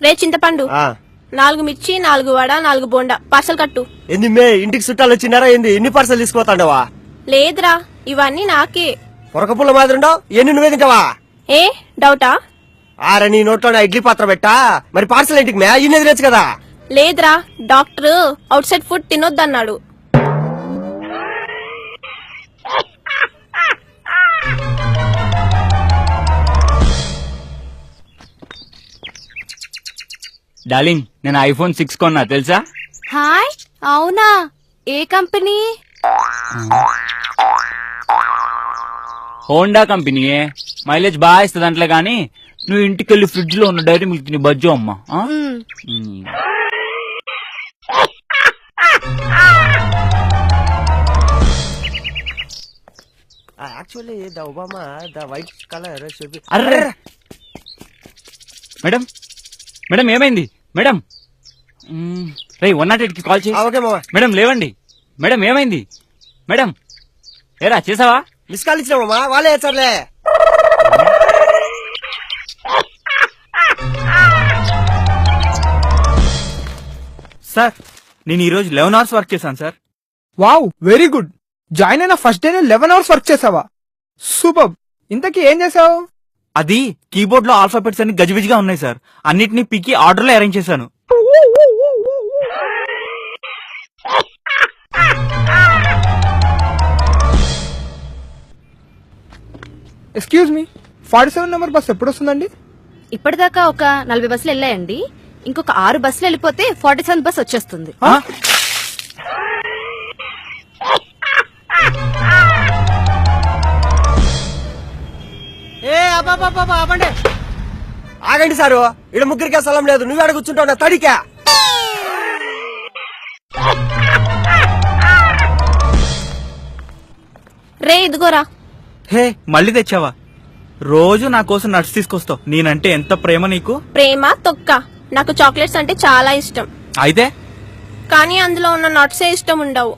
రే చింతపండు 4 మిర్చి 4 వడ 4 బోండా పార్సల్ కట్టు. ఏంది మే ఇంటికి చుట్టాలు వచ్చినారా ఏంది? ఎన్ని పార్సల్ తీసుకుపోతాండవా? లేదురా ఇవన్నీ నాకే. పొరకపుల్ల మాదిరి ఉండవు, ఎన్ని నువ్వే తింటావా? ఏ డౌటా? ఆరా నీ నోట్లో ఇడ్లీ పాత్ర పెట్టా, మరి పార్సల్ ఇంటికి మే ఇన్ని తినచ్చు కదా. లేదురా డాక్టర్ అవుట్ సైడ్ ఫుడ్ తినొద్దన్నాడు. డార్లింగ్ నేను ఐఫోన్ 6 కొన్నా తెలుసా? హాయ్ అవునా, ఏ కంపెనీ? హోండా కంపెనీయే, మైలేజ్ బాగా ఇస్తుంది అంటలే గానీ నువ్వు ఇంటికెళ్ళి ఫ్రిడ్జ్ లో ఉన్న డైరీ మిల్క్ ని బజ్జో అమ్మా. Actually the Obama the white colour. Array madam madam ఏమైంది మేడం? రే 108 కి కాల్ చేయి. ఓకే మామ. మేడం లేవండి. మేడం ఏమైంది మేడం? ఏరా చేసావా? మిస్ కాల్ ఇచ్చినా మామ, వాళ్ళే వేస్తారులే. సార్ నేను ఈ రోజు 11 hours వర్క్ చేశాను sir. Wow very good. Join అయిన ఫస్ట్ డే 11 hours వర్క్ చేసావా? సూపర్. ఇంతకీ ఏం చేసావు? అది కీబోర్డ్ లో ఆల్ఫాబెట్స్ అన్ని గజిబిజిగా ఉన్నాయి సార్, అన్నిటినీ పికి ఆర్డర్ లో అరేంజ్ చేశాను. ఎక్స్క్యూజ్ మీ, 47 నెంబర్ బస్ ఎప్పుడు వస్తుందండి? ఇప్పటిదాకా ఒక 40 బస్సులు వెళ్ళాయండి. ఇంకొక 6 బస్సులు వెళ్ళిపోతే 47 బస్ వచ్చేస్తుంది. ఆగండి సారు, ఇక్కడ ముగ్గురికే స్థలం లేదు, నువ్వు ఆడ కూర్చుంటావు తడికా. రే ఇదిగోరా. హే మళ్ళీ తెచ్చావా? రోజు నా కోసం నట్స్ తీసుకొస్తావు, నేనంటే ఎంత ప్రేమ నీకు. ప్రేమ తొక్క, నాకు చాక్లెట్స్ అంటే చాలా ఇష్టం. అయితే కానీ అందులో ఉన్న నట్సే ఇష్టం ఉండవు.